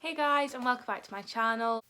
Hey guys, and welcome back to my channel.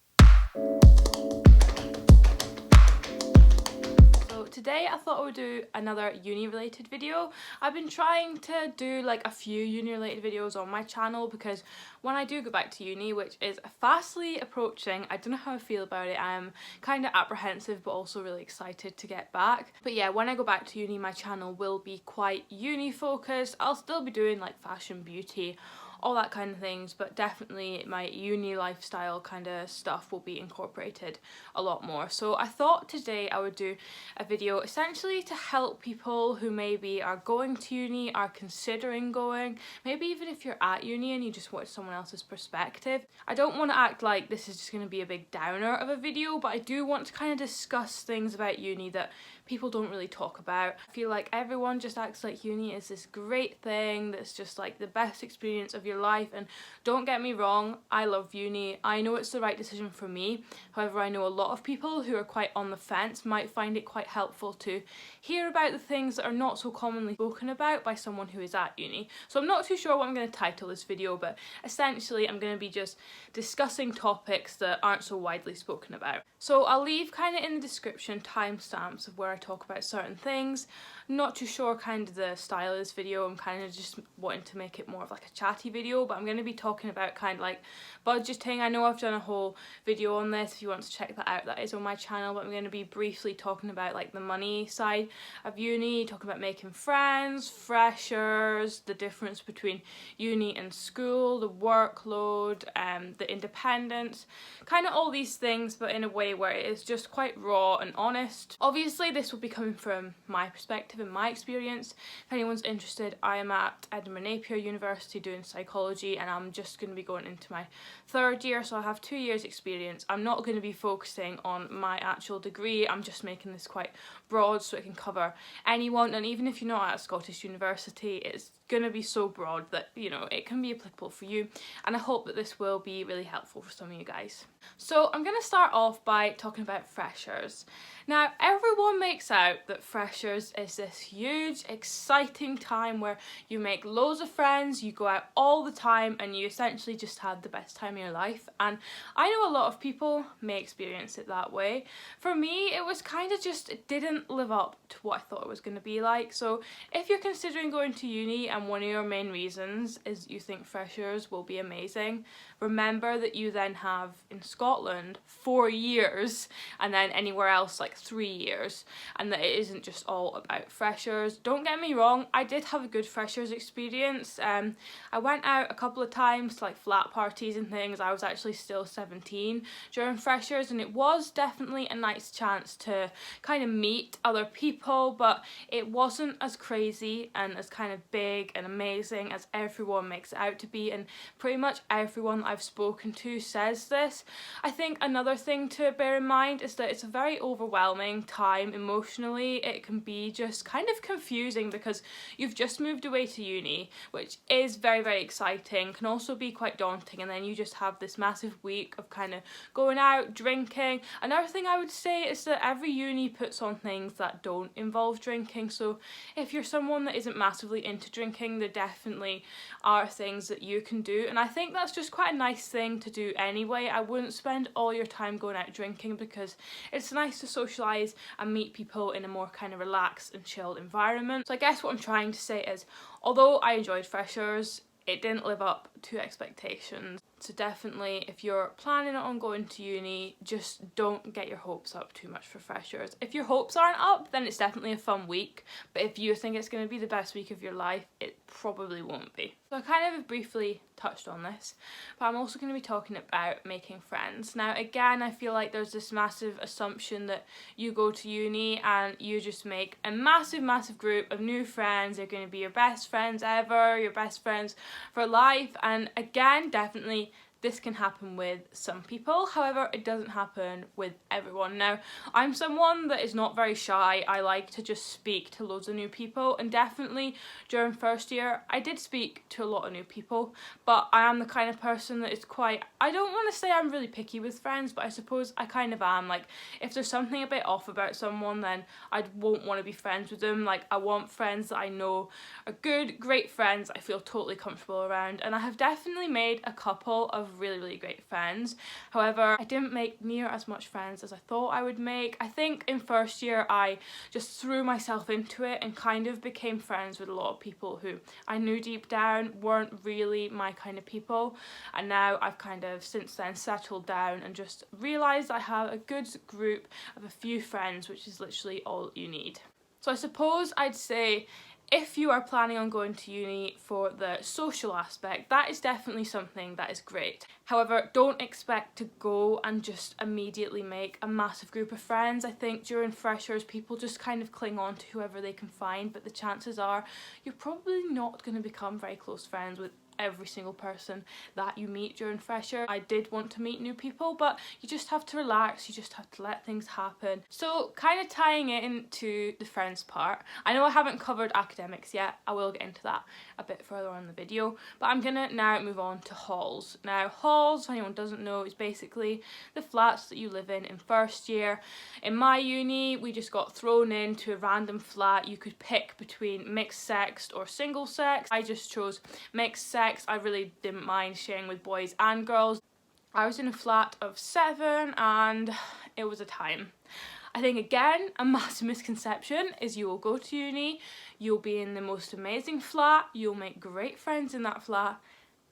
So today I thought I would do another uni related video. I've been trying to do like a few uni related videos on my channel because when I do go back to uni, which is fastly approaching, I don't know how I feel about it. I'm kind of apprehensive but also really excited to get back. But yeah, when I go back to uni, my channel will be quite uni focused. I'll still be doing like fashion, beauty, all that kind of things, but definitely my uni lifestyle kind of stuff will be incorporated a lot more. So I thought today I would do a video essentially to help people who maybe are going to uni, are considering going, maybe even if you're at uni and you just want someone else's perspective. I don't want to act like this is just going to be a big downer of a video, but I do want to kind of discuss things about uni that people don't really talk about. I feel like everyone just acts like uni is this great thing that's just like the best experience of your life, and don't get me wrong, I love uni. I know it's the right decision for me. However, I know a lot of people who are quite on the fence might find it quite helpful to hear about the things that are not so commonly spoken about by someone who is at uni. So I'm not too sure what I'm going to title this video, but essentially I'm going to be just discussing topics that aren't so widely spoken about. So I'll leave kind of in the description timestamps of where I talk about certain things. Not too sure kind of the style of this video. I'm kind of just wanting to make it more of like a chatty video, but I'm going to be talking about kind of like budgeting. I know I've done a whole video on this. If you want to check that out, that is on my channel, but I'm going to be briefly talking about like the money side of uni, talking about making friends, freshers, the difference between uni and school, the workload, the independence, kind of all these things, but in a way where it is just quite raw and honest. Obviously this will be coming from my perspective and my experience. If anyone's interested, I am at Edinburgh Napier University doing psychology, and I'm just going to be going into my third year, so I have 2 years experience. I'm not going to be focusing on my actual degree. I'm just making this quite broad so it can cover anyone, and even if you're not at a Scottish university, it's going to be so broad that, you know, it can be applicable for you, and I hope that this will be really helpful for some of you guys. So I'm going to start off by talking about freshers. Now, everyone makes out that freshers is this huge, exciting time where you make loads of friends, you go out all the time, and you essentially just have the best time of your life. And I know a lot of people may experience it that way. For me, it was kind of just, it didn't live up to what I thought it was going to be like. So if you're considering going to uni and one of your main reasons is you think freshers will be amazing, remember that you then have in Scotland 4 years, and then anywhere else like 3 years, and that it isn't just all about freshers. Don't get me wrong, I did have a good freshers experience. I went out a couple of times to like flat parties and things. I was actually still 17 during freshers, and it was definitely a nice chance to kind of meet other people, but it wasn't as crazy and as kind of big and amazing as everyone makes it out to be, and pretty much everyone I've spoken to says this. I think another thing to bear in mind is that it's a very overwhelming time emotionally. It can be just kind of confusing because you've just moved away to uni, which is very, very exciting, can also be quite daunting, and then you just have this massive week of kind of going out, drinking. Another thing I would say is that every uni puts on things that don't involve drinking, so if you're someone that isn't massively into drinking, there definitely are things that you can do, and I think that's just quite a nice thing to do anyway. I wouldn't spend all your time going out drinking because it's nice to socialise and meet people in a more kind of relaxed and chilled environment. So I guess what I'm trying to say is, although I enjoyed freshers, it didn't live up to expectations. So definitely, if you're planning on going to uni, just don't get your hopes up too much for freshers. If your hopes aren't up, then it's definitely a fun week, but if you think it's going to be the best week of your life, it probably won't be. So I kind of briefly touched on this, but I'm also going to be talking about making friends. Now again, I feel like there's this massive assumption that you go to uni and you just make a massive group of new friends. They're going to be your best friends ever, your best friends for life, and again, definitely this can happen with some people, however it doesn't happen with everyone. Now, I'm someone that is not very shy. I like to just speak to loads of new people, and definitely during first year I did speak to a lot of new people, but I am the kind of person that is quite, I don't want to say I'm really picky with friends, but I suppose I kind of am. Like, if there's something a bit off about someone, then I won't want to be friends with them. Like, I want friends that I know are good, great friends I feel totally comfortable around, and I have definitely made a couple of really great friends. However, I didn't make near as much friends as I thought I would make. I think in first year I just threw myself into it and kind of became friends with a lot of people who I knew deep down weren't really my kind of people, and now I've kind of since then settled down and just realised I have a good group of a few friends, which is literally all you need. So I suppose I'd say if you are planning on going to uni for the social aspect, that is definitely something that is great. However, don't expect to go and just immediately make a massive group of friends. I think during freshers, people just kind of cling on to whoever they can find, but the chances are you're probably not going to become very close friends with every single person that you meet during fresher. I did want to meet new people, but you just have to relax, you just have to let things happen. So kind of tying it into the friends part, I know I haven't covered academics yet, I will get into that a bit further on in the video, but I'm gonna now move on to halls. Now halls, if anyone doesn't know, is basically the flats that you live in first year. In my uni, we just got thrown into a random flat. You could pick between mixed sex or single sex. I just chose mixed sex. I really didn't mind sharing with boys and girls. I was in a flat of 7 and it was a time. I think again, a massive misconception is you will go to uni, you'll be in the most amazing flat, you'll make great friends in that flat.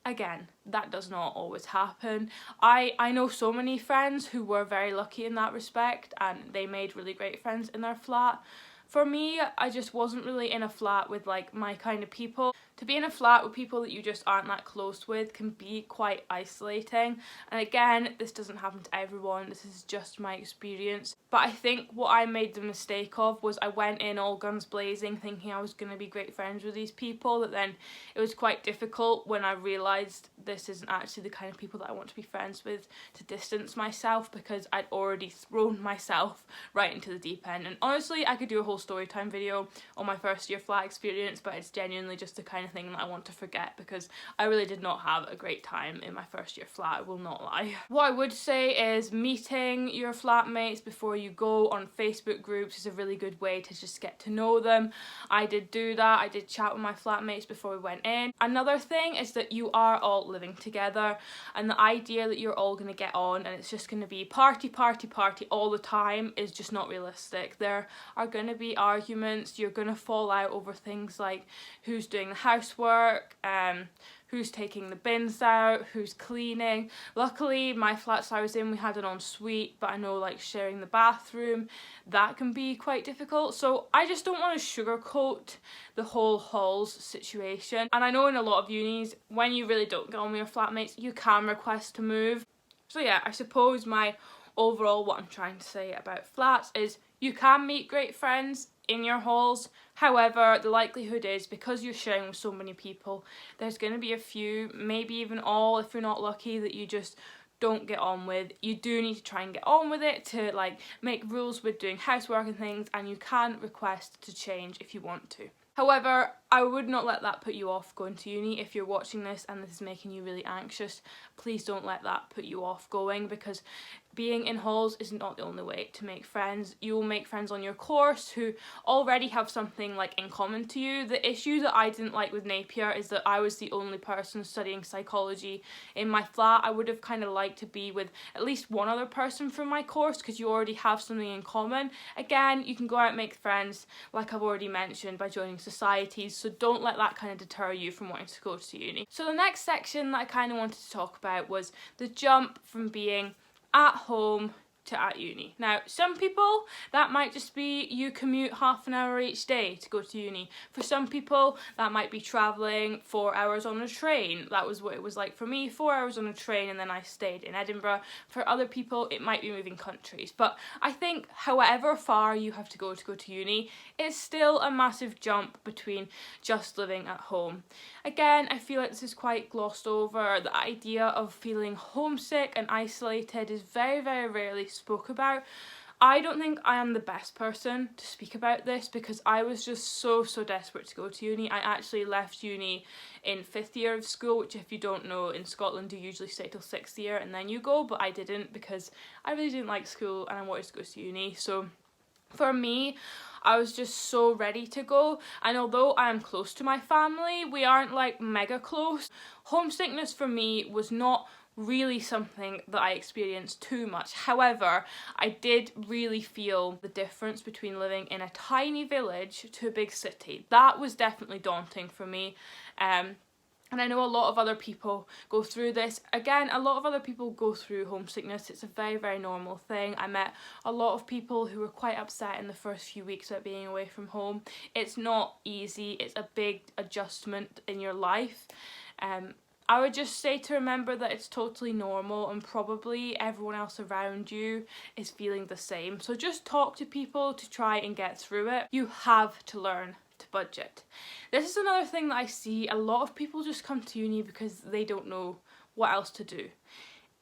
Again, that does not always happen. I know so many friends who were very lucky in that respect and they made really great friends in their flat. For me, I just wasn't really in a flat with like my kind of people. To be in a flat with people that you just aren't that close with can be quite isolating. And again, this doesn't happen to everyone, this is just my experience. But I think what I made the mistake of was I went in all guns blazing thinking I was going to be great friends with these people, that then it was quite difficult when I realised this isn't actually the kind of people that I want to be friends with, to distance myself, because I'd already thrown myself right into the deep end. And honestly, I could do a whole story time video on my first year flat experience, but it's genuinely just the kind of thing that I want to forget because I really did not have a great time in my first year flat, I will not lie. What I would say is meeting your flatmates before you go on Facebook groups is a really good way to just get to know them. I did do that, I did chat with my flatmates before we went in. Another thing is that you are all living together, and the idea that you're all going to get on and it's just going to be party all the time is just not realistic. There are going to be arguments, you're going to fall out over things like who's doing the housework, who's taking the bins out, who's cleaning. Luckily, my flats I was in, we had an ensuite, but I know like sharing the bathroom, that can be quite difficult. So I just don't want to sugarcoat the whole halls situation. And I know in a lot of unis, when you really don't get on with your flatmates, you can request to move. So yeah, I suppose my overall what I'm trying to say about flats is you can meet great friends in your halls. However, the likelihood is because you're sharing with so many people, there's going to be a few, maybe even all if you're not lucky, that you just don't get on with. You do need to try and get on with it to like make rules with doing housework and things, and you can request to change if you want to. However, I would not let that put you off going to uni. If you're watching this and this is making you really anxious, please don't let that put you off going, because being in halls is not the only way to make friends. You will make friends on your course who already have something like in common to you. The issue that I didn't like with Napier is that I was the only person studying psychology in my flat. I would have kind of liked to be with at least one other person from my course because you already have something in common. Again, you can go out and make friends, like I've already mentioned, by joining societies, so don't let that kind of deter you from wanting to go to uni. So the next section that I kind of wanted to talk about was the jump from being at home to at uni. Now, some people, that might just be you commute half an hour each day to go to uni. For some people, that might be travelling 4 hours on a train. That was what it was like for me, 4 hours on a train, and then I stayed in Edinburgh. For other people, it might be moving countries. But I think however far you have to go to uni, it's still a massive jump between just living at home. Again, I feel like this is quite glossed over. The idea of feeling homesick and isolated is very, very rarely spoke about. I don't think I am the best person to speak about this because I was just so desperate to go to uni. I actually left uni in 5th year of school, which if you don't know, in Scotland you usually stay till 6th year and then you go, but I didn't because I really didn't like school and I wanted to go to uni. So for me, I was just so ready to go, and although I am close to my family, we aren't like mega close. Homesickness for me was not really something that I experienced too much. However, I did really feel the difference between living in a tiny village to a big city. That was definitely daunting for me. And I know a lot of other people go through this. Again, a lot of other people go through homesickness. It's a very, very normal thing. I met a lot of people who were quite upset in the first few weeks about being away from home. It's not easy. It's a big adjustment in your life. I would just say to remember that it's totally normal, and probably everyone else around you is feeling the same. So just talk to people to try and get through it. You have to learn to budget. This is another thing that I see. A lot of people just come to uni because they don't know what else to do.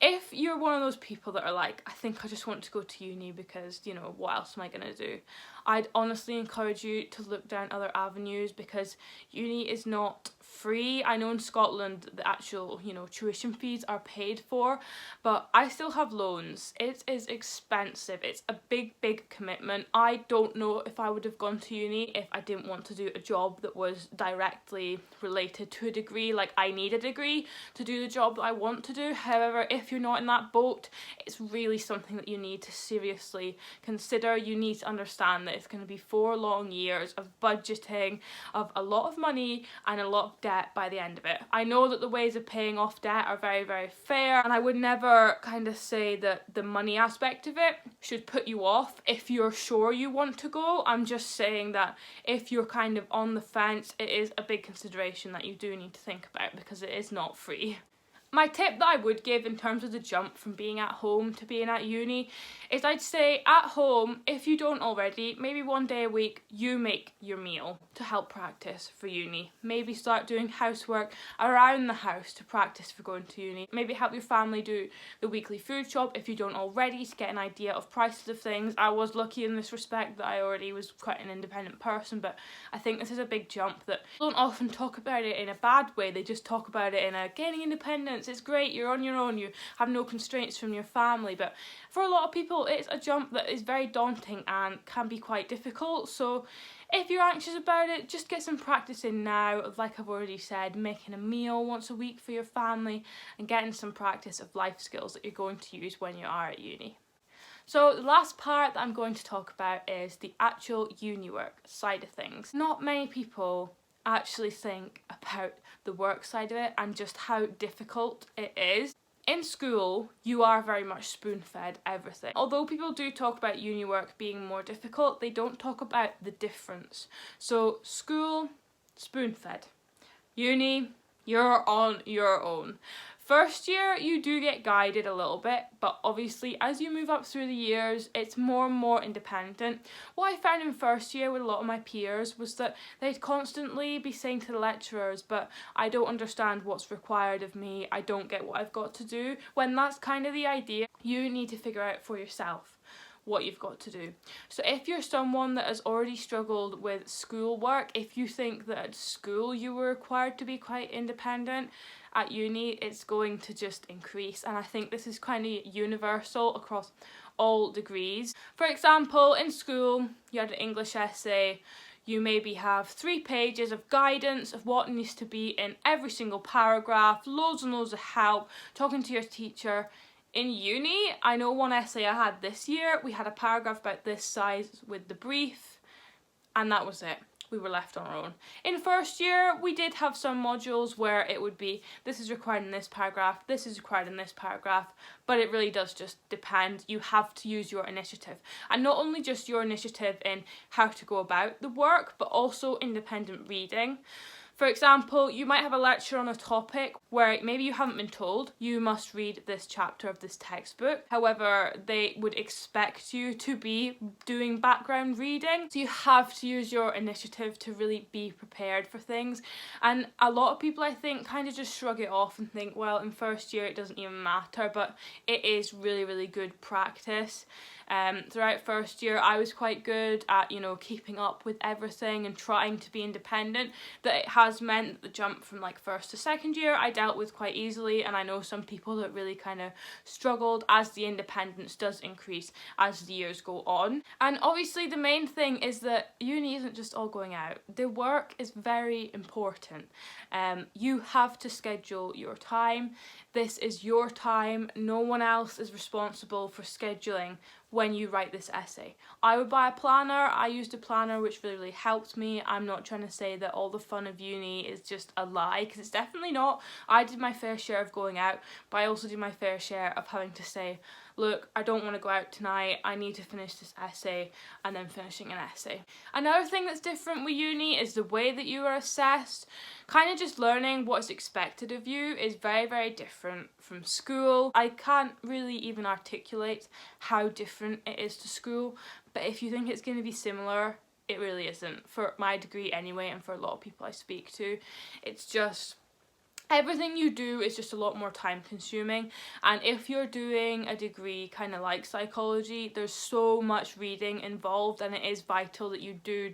If you're one of those people that are like, I think I just want to go to uni because, you know, what else am I going to do? I'd honestly encourage you to look down other avenues, because uni is not free. I know in Scotland the actual, you know, tuition fees are paid for, but I still have loans. It is expensive. It's a big, big commitment. I don't know if I would have gone to uni if I didn't want to do a job that was directly related to a degree. Like, I need a degree to do the job that I want to do. However, if you're not in that boat, it's really something that you need to seriously consider. You need to understand that it's going to be 4 long years of budgeting, of a lot of money and a lot of debt by the end of it. I know that the ways of paying off debt are very, very fair, and I would never kind of say that the money aspect of it should put you off if you're sure you want to go. I'm just saying that if you're kind of on the fence, it is a big consideration that you do need to think about, because it is not free. My tip that I would give in terms of the jump from being at home to being at uni is, I'd say at home, if you don't already, maybe 1 day a week you make your meal to help practice for uni. Maybe start doing housework around the house to practice for going to uni. Maybe help your family do the weekly food shop if you don't already, to get an idea of prices of things. I was lucky in this respect that I already was quite an independent person, but I think this is a big jump that don't often talk about it in a bad way. They just talk about it in a gaining independence. It's great, you're on your own, you have no constraints from your family. But for a lot of people, it's a jump that is very daunting and can be quite difficult. So if you're anxious about it, just get some practice in now of, like I've already said, making a meal once a week for your family and getting some practice of life skills that you're going to use when you are at uni. So the last part that I'm going to talk about is the actual uni work side of things. Not many people actually think about the work side of it and just how difficult it is. In school, you are very much spoon-fed everything. Although people do talk about uni work being more difficult, they don't talk about the difference. So school, spoon-fed. Uni, you're on your own. First year, you do get guided a little bit, but obviously as you move up through the years, it's more and more independent. What I found in first year with a lot of my peers was that they'd constantly be saying to the lecturers, but I don't understand what's required of me, I don't get what I've got to do, when that's kind of the idea. You need to figure out for yourself what you've got to do. So if you're someone that has already struggled with schoolwork, if you think that at school you were required to be quite independent, at uni it's going to just increase. And I think this is kind of universal across all degrees. For example, in school you had an English essay, you maybe have 3 pages of guidance of what needs to be in every single paragraph, loads and loads of help, talking to your teacher. In uni, I know one essay I had this year, we had a paragraph about this size with the brief, and that was it. We were left on our own. In first year, we did have some modules where it would be, this is required in this paragraph, this is required in this paragraph, but it really does just depend. You have to use your initiative. And not only just your initiative in how to go about the work, but also independent reading. For example, you might have a lecture on a topic where maybe you haven't been told you must read this chapter of this textbook. However, they would expect you to be doing background reading. So you have to use your initiative to really be prepared for things. And a lot of people, I think, kind of just shrug it off and think, well, in first year it doesn't even matter, but it is really, really good practice. Throughout first year I was quite good at, you know, keeping up with everything and trying to be independent. That it has meant that the jump from like first to second year I dealt with quite easily, and I know some people that really kind of struggled as the independence does increase as the years go on. And obviously the main thing is that uni isn't just all going out. The work is very important. You have to schedule your time. This is your time. No one else is responsible for scheduling when you write this essay. I would buy a planner. I used a planner which really helped me. I'm not trying to say that all the fun of uni is just a lie, because it's definitely not. I did my fair share of going out, but I also did my fair share of having to say, look, I don't want to go out tonight, I need to finish this essay, and then finishing an essay. Another thing that's different with uni is the way that you are assessed. Kind of just learning what's expected of you is very, very different from school. I can't really even articulate how different it is to school, but if you think it's going to be similar, it really isn't. For my degree anyway, and for a lot of people I speak to, it's just everything you do is just a lot more time consuming. And if you're doing a degree kind of like psychology, there's so much reading involved, and it is vital that you do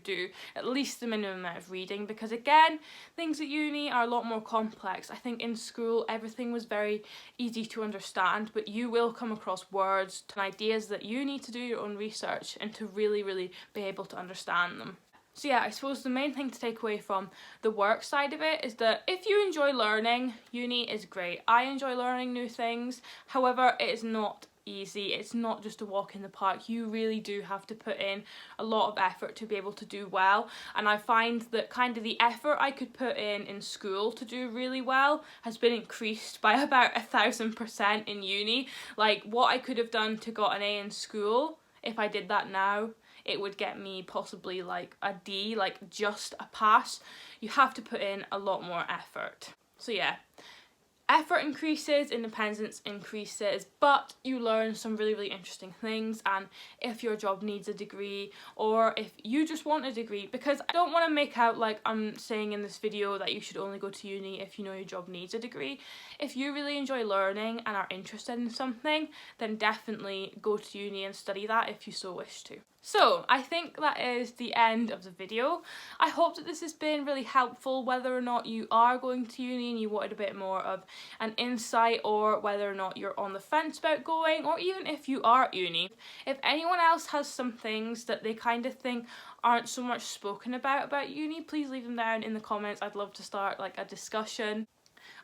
at least the minimum amount of reading, because again, things at uni are a lot more complex. I think in school everything was very easy to understand, but you will come across words and ideas that you need to do your own research and to really be able to understand them. So yeah, I suppose the main thing to take away from the work side of it is that if you enjoy learning, uni is great. I enjoy learning new things. However, it is not easy. It's not just a walk in the park. You really do have to put in a lot of effort to be able to do well. And I find that kind of the effort I could put in school to do really well has been increased by about 1,000% in uni. Like what I could have done to got an A in school, if I did that now, it would get me possibly like a D, like just a pass. You have to put in a lot more effort. So yeah, effort increases, independence increases, but you learn some really interesting things. And if your job needs a degree, or if you just want a degree, because I don't want to make out like I'm saying in this video that you should only go to uni if you know your job needs a degree. If you really enjoy learning and are interested in something, then definitely go to uni and study that if you so wish to. So I think that is the end of the video. I hope that this has been really helpful, whether or not you are going to uni and you wanted a bit more of an insight, or whether or not you're on the fence about going, or even if you are at uni. If anyone else has some things that they kind of think aren't so much spoken about uni, please leave them down in the comments. I'd love to start like a discussion.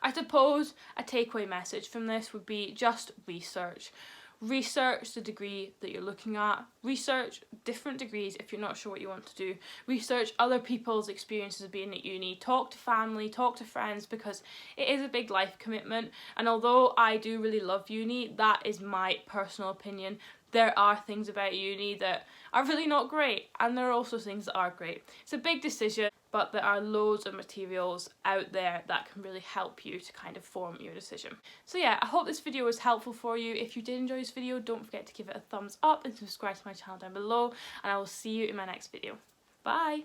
I suppose a takeaway message from this would be just research. Research the degree that you're looking at. Research different degrees if you're not sure what you want to do. Research other people's experiences of being at uni. Talk to family, talk to friends, because it is a big life commitment. And although I do really love uni, that is my personal opinion. There are things about uni that are really not great, and there are also things that are great. It's a big decision, but there are loads of materials out there that can really help you to kind of form your decision. So yeah, I hope this video was helpful for you. If you did enjoy this video, don't forget to give it a thumbs up and subscribe to my channel down below, and I will see you in my next video. Bye!